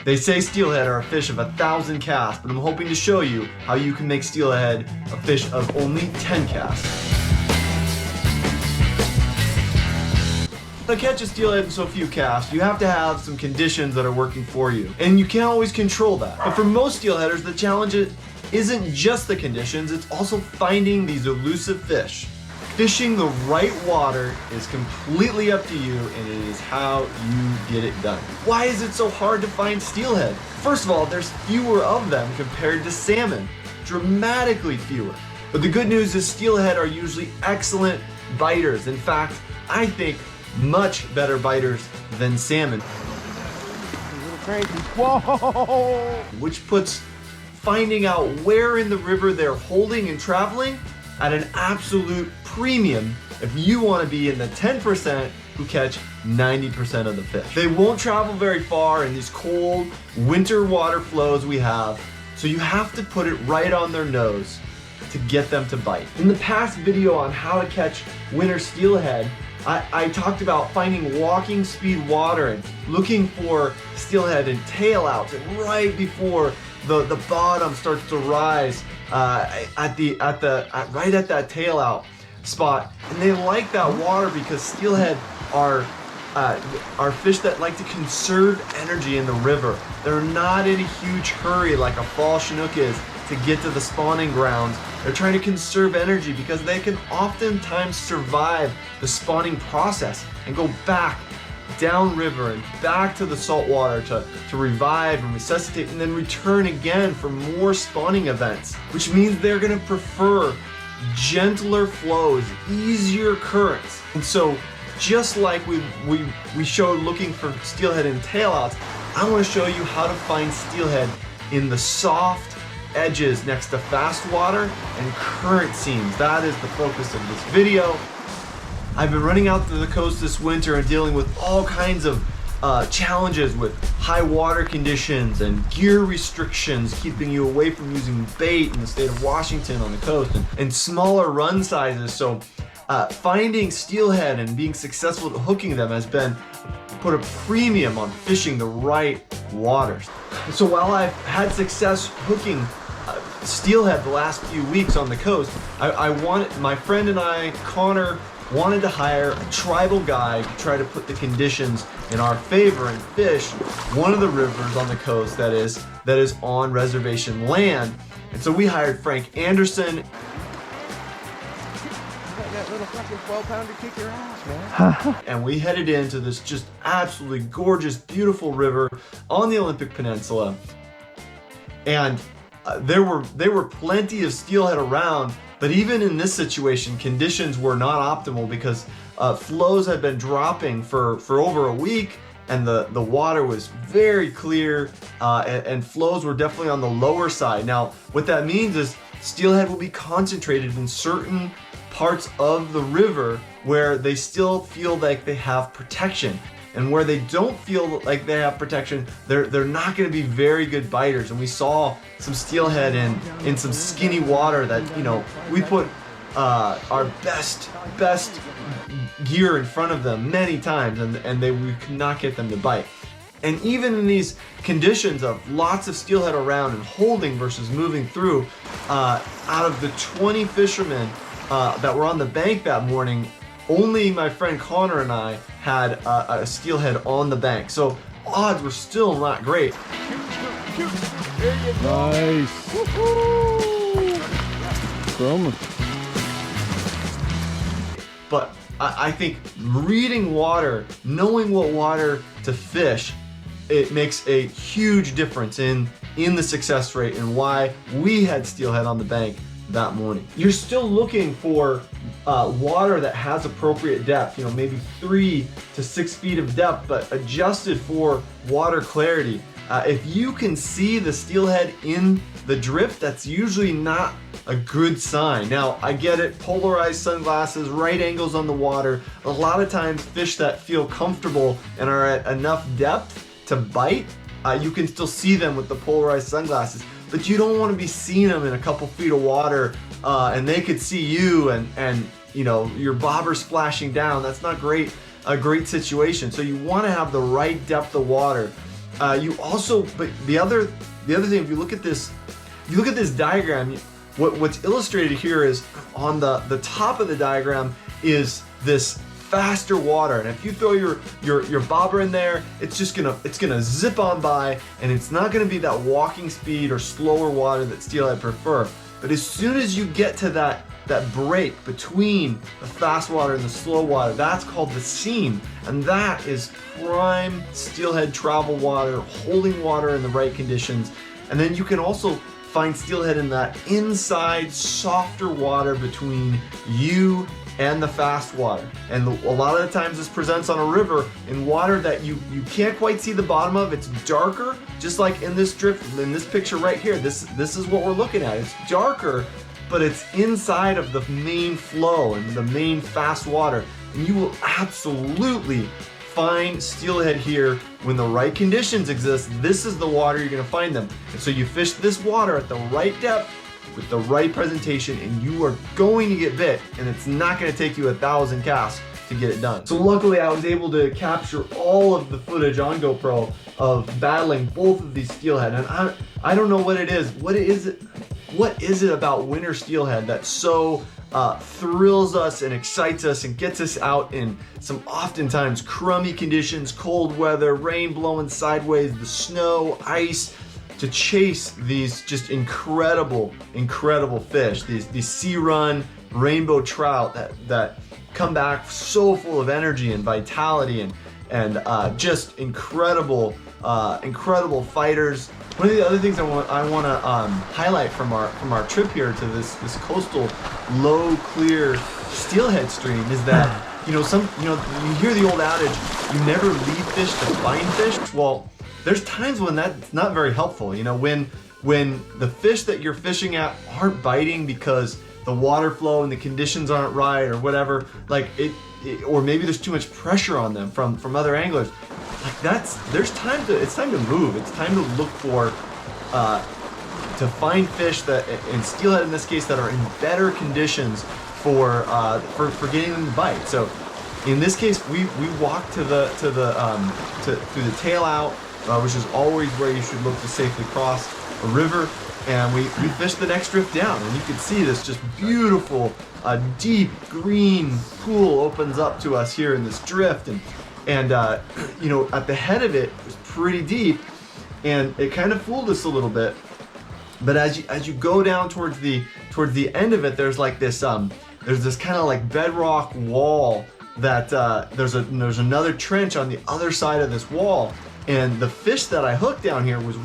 They say steelhead are a fish of 1,000 casts, but I'm hoping to show you how you can make steelhead a fish of only 10 casts. To catch a steelhead in so few casts, you have to have some conditions that are working for you. And you can't always control that. But for most steelheaders, the challenge isn't just the conditions, it's also finding these elusive fish. Fishing the right water is completely up to you, and it is how you get it done. Why is it so hard to find steelhead? First of all, there's fewer of them compared to salmon, dramatically fewer. But the good news is steelhead are usually excellent biters. In fact, I think much better biters than salmon. A little crazy. Whoa! Which puts finding out where in the river they're holding and traveling at an absolute premium if you want to be in the 10% who catch 90% of the fish. They won't travel very far in these cold winter water flows we have, so you have to put it right on their nose to get them to bite. In the past video on how to catch winter steelhead, I talked about finding walking speed water and looking for steelhead and tail outs, and right before the bottom starts to rise right at that tail out spot. And they like that water because steelhead are fish that like to conserve energy in the river. They're not in a huge hurry like a fall Chinook is to get to the spawning grounds. They're trying to conserve energy because they can oftentimes survive the spawning process and go back downriver and back to the salt water to revive and resuscitate, and then return again for more spawning events, which means they're going to prefer gentler flows, easier currents. And so just like we showed looking for steelhead in tailouts, I want to show you how to find steelhead in the soft edges next to fast water and current seams. That is the focus of this video. I've been running out to the coast this winter and dealing with all kinds of challenges with high water conditions and gear restrictions keeping you away from using bait in the state of Washington on the coast, and smaller run sizes. So finding steelhead and being successful at hooking them has been put a premium on fishing the right waters. So while I've had success hooking steelhead the last few weeks on the coast, my friend and I, Connor, wanted to hire a tribal guide to try to put the conditions in our favor and fish one of the rivers on the coast that is on reservation land. And so we hired Frank Anderson. Let that little fucking 12-pounder kick your ass, man. And we headed into this just absolutely gorgeous, beautiful river on the Olympic Peninsula. And there were plenty of steelhead around, but even in this situation, conditions were not optimal because flows had been dropping for over a week, and the water was very clear, and flows were definitely on the lower side. Now, what that means is steelhead will be concentrated in certain parts of the river where they still feel like they have protection. And where they don't feel like they have protection, they're not going to be very good biters. And we saw some steelhead in some skinny water that, you know, we put our best gear in front of them many times, and we could not get them to bite. And even in these conditions of lots of steelhead around and holding versus moving through, out of the 20 fishermen that were on the bank that morning, only my friend Connor and I had a steelhead on the bank. So odds were still not great. Nice. Boom. But I think reading water, knowing what water to fish, it makes a huge difference in the success rate and why we had steelhead on the bank that morning. You're still looking for water that has appropriate depth, you know, maybe 3 to 6 feet of depth, but adjusted for water clarity. If you can see the steelhead in the drift, that's usually not a good sign. Now, I get it, polarized sunglasses, right angles on the water. A lot of times fish that feel comfortable and are at enough depth to bite, you can still see them with the polarized sunglasses. But you don't want to be seeing them in a couple feet of water and they could see you and you know, your bobber splashing down. That's not a great situation. So you want to have the right depth of water. you also, but the other thing, if you look at this diagram, what's illustrated here is on the top of the diagram is this faster water, and if you throw your bobber in there, it's gonna zip on by, and it's not gonna be that walking speed or slower water that steelhead prefer. But as soon as you get to that break between the fast water and the slow water, that's called the seam, and that is prime steelhead travel water, holding water in the right conditions. And then you can also find steelhead in that inside softer water between you and the fast water. And a lot of the times this presents on a river in water that you can't quite see the bottom of. It's darker, just like in this picture right here. This is what we're looking at. It's darker, but it's inside of the main flow and the main fast water. And you will absolutely find steelhead here when the right conditions exist. This is the water you're gonna find them. And so you fish this water at the right depth with the right presentation, and you are going to get bit, and it's not going to take you 1,000 casts to get it done. So luckily I was able to capture all of the footage on GoPro of battling both of these steelhead, and I don't know what it is. What is it about winter steelhead that so thrills us and excites us and gets us out in some oftentimes crummy conditions, cold weather, rain blowing sideways, the snow, ice, to chase these just incredible fish, these sea run rainbow trout that come back so full of energy and vitality and just incredible fighters. One of the other things I want to highlight from our trip here to this coastal low clear steelhead stream is that you hear the old adage, you never leave fish to find fish. Well, there's times when that's not very helpful. When the fish that you're fishing at aren't biting because the water flow and the conditions aren't right or whatever, or maybe there's too much pressure on them from other anglers. It's time to move. It's time to look for to find fish that, and steelhead in this case, that are in better conditions for getting them to bite. So in this case, we walked through the tail out, which is always where you should look to safely cross a river, and we fished the next drift down, and you can see this just beautiful, deep green pool opens up to us here in this drift, and at the head of it was pretty deep, and it kind of fooled us a little bit. But as you go down towards the end of it, there's this kind of like bedrock wall that there's another trench on the other side of this wall. And the fish that I hooked down here was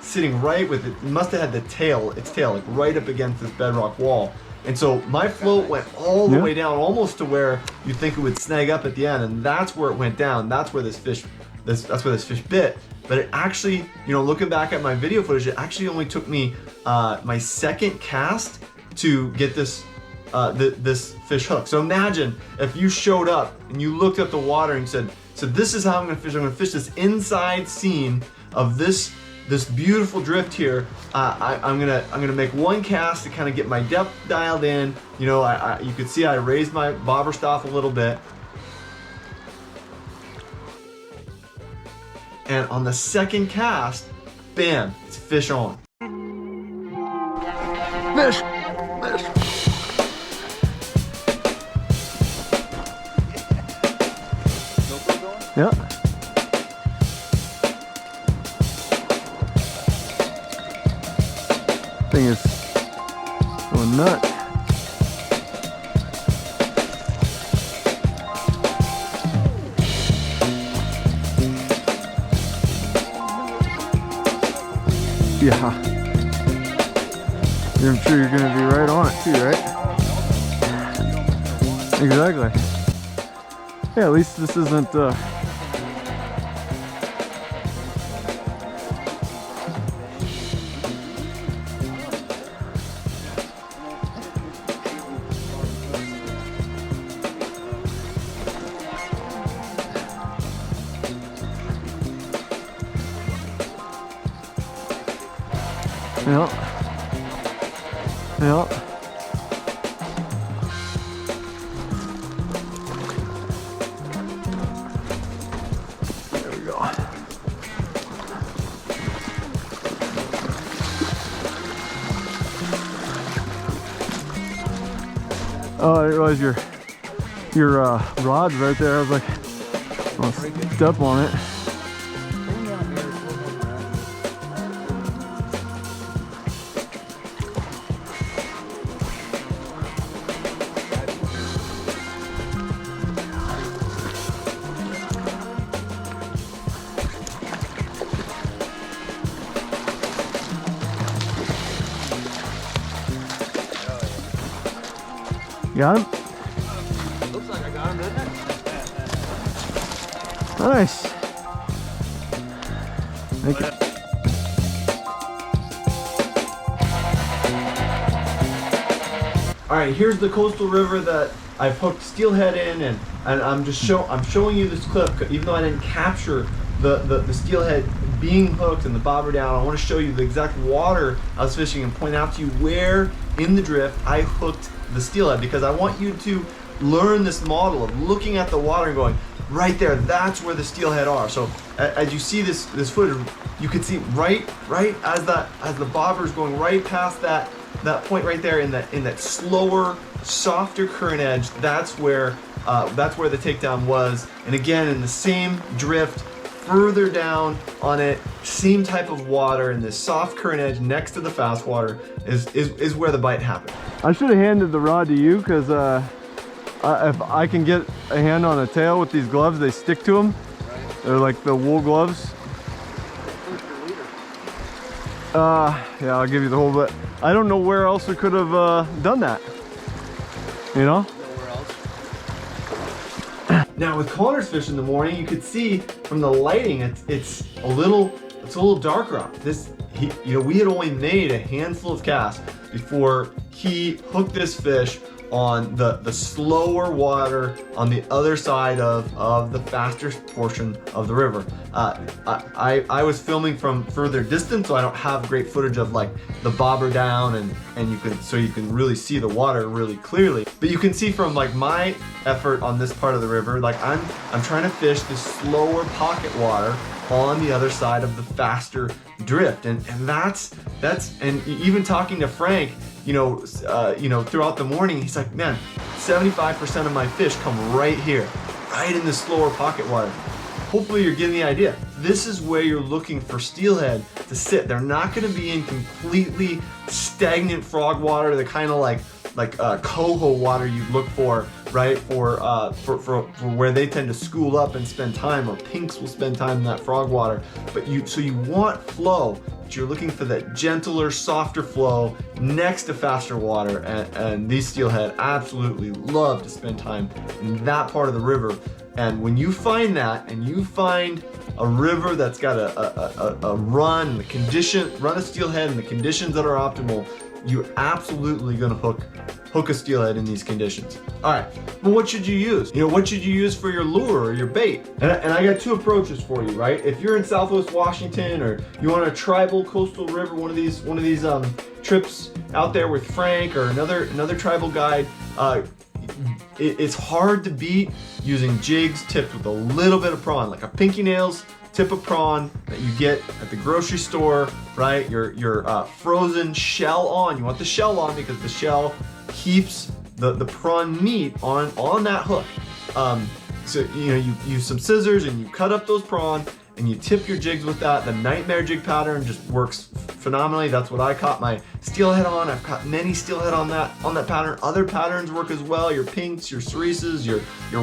sitting right with it. It must have had its tail like right up against this bedrock wall. And so my float went all the way down, almost to where you'd think it would snag up at the end, and that's where it went down. That's where this fish bit. But it actually, looking back at my video footage, it actually only took me my second cast to get this fish hooked. So imagine if you showed up and you looked at the water and said, so this is how I'm gonna fish. I'm gonna fish this inside seam of this beautiful drift here. I'm gonna make one cast to kind of get my depth dialed in. You could see I raised my bobber staff a little bit. And on the second cast, bam, it's fish on. Fish! Yeah. Thing is going nuts. Yeah. I'm sure you're gonna be right on it too, right? Exactly. Yeah, at least this isn't Yep. There we go. Oh, I realized your rod's right there. I was like, I'll step on it. Got him? Looks like I got him, doesn't it? Nice. Thank you. All right, here's the coastal river that I've hooked steelhead in, and I'm showing you this clip, even though I didn't capture the steelhead being hooked and the bobber down. I want to show you the exact water I was fishing and point out to you where in the drift I hooked the steelhead, because I want you to learn this model of looking at the water and going, right there, that's where the steelhead are. So as you see this footage, you can see right as the bobber is going right past that point right there in that slower, softer current edge. That's where the takedown was. And again, in the same drift, further down on it, same type of water, in this soft current edge next to the fast water is where the bite happened. I should have handed the rod to you, because if I can get a hand on a tail with these gloves, they stick to them. Right. They're like the wool gloves. Yeah, I'll give you the whole bit. I don't know where else we could have done that. You know? Nowhere else. Now with Connor's fish in the morning, you could see from the lighting, it's a little darker out. We had only made a handful of casts before he hooked this fish on the slower water on the other side of the faster portion of the river. I was filming from further distance, so I don't have great footage of like the bobber down and you can really see the water really clearly. But you can see from like my effort on this part of the river, like I'm trying to fish the slower pocket water on the other side of the faster drift, and that's and even talking to Frank, throughout the morning, he's like, man, 75% of my fish come right here, right in the slower pocket water. Hopefully you're getting the idea. This is where you're looking for steelhead to sit. They're not going to be in completely stagnant frog water, the kind of like coho water you'd look for, right? For where they tend to school up and spend time, or pinks will spend time in that frog water. But you want flow, but you're looking for that gentler, softer flow next to faster water. And these steelhead absolutely love to spend time in that part of the river. And when you find that, and you find a river that's got a run of steelhead in the conditions that are optimal, you're absolutely gonna hook a steelhead in these conditions. All right, well, what should you use? What should you use for your lure or your bait? And I got two approaches for you, right? If you're in Southwest Washington, or you want a tribal coastal river, one of these trips out there with Frank or another tribal guide, it's hard to beat using jigs tipped with a little bit of prawn, like a pinky nails tip of prawn that you get at the grocery store, right? Your frozen shell on. You want the shell on because the shell keeps the prawn meat on that hook. So you use some scissors and you cut up those prawn and you tip your jigs with that. The nightmare jig pattern just works phenomenally. That's what I caught my steelhead on. I've caught many steelhead on that pattern. Other patterns work as well. Your pinks, your cerises, your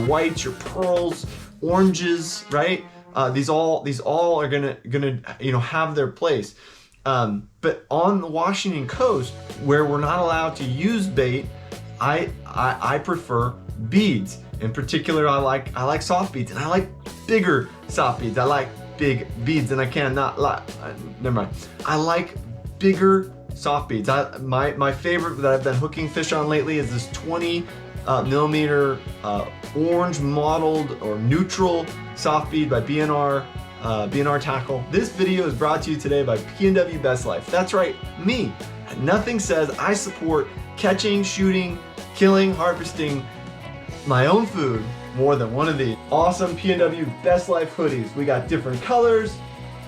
whites, your pearls, oranges, right? These all are gonna have their place. But on the Washington coast, where we're not allowed to use bait, I prefer beads. In particular, I like soft beads, and I like bigger soft beads. I like big beads, and never mind. I like bigger soft beads. My favorite that I've been hooking fish on lately is this 20 millimeter orange mottled or neutral soft bead by BNR Tackle. This video is brought to you today by P&W Best Life. That's right, me. And nothing says I support catching, shooting, killing, harvesting my own food more than one of these awesome P&W Best Life hoodies. We got different colors,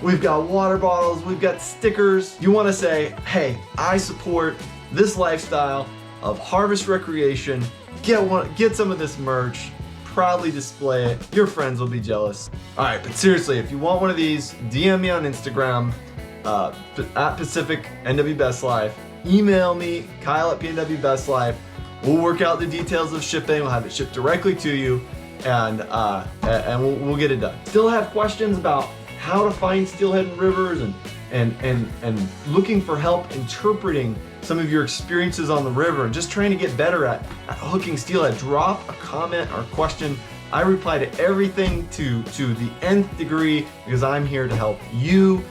we've got water bottles, we've got stickers. You want to say, hey, I support this lifestyle of harvest recreation get some of this merch, proudly display it. Your friends will be jealous. All right, but seriously, if you want one of these, DM me on Instagram, at Pacific NW Best Life. Email me, Kyle at PNW Best Life. We'll work out the details of shipping. We'll have it shipped directly to you, and we'll get it done. Still have questions about how to find steelhead in rivers and looking for help interpreting some of your experiences on the river and just trying to get better at hooking steelhead, drop a comment or question. I reply to everything to the nth degree because I'm here to help you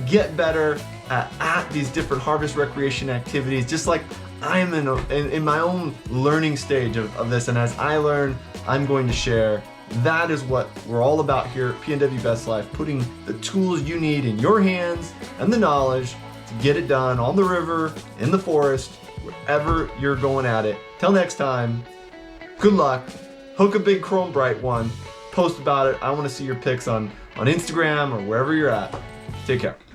get better at these different harvest recreation activities, just like I'm in my own learning stage of this. And as I learn, I'm going to share. That is what we're all about here at PNW Best Life, putting the tools you need in your hands and the knowledge to get it done on the river, in the forest, wherever you're going at it. Till next time, good luck. Hook a big chrome bright one. Post about it. I want to see your pics on Instagram or wherever you're at. Take care.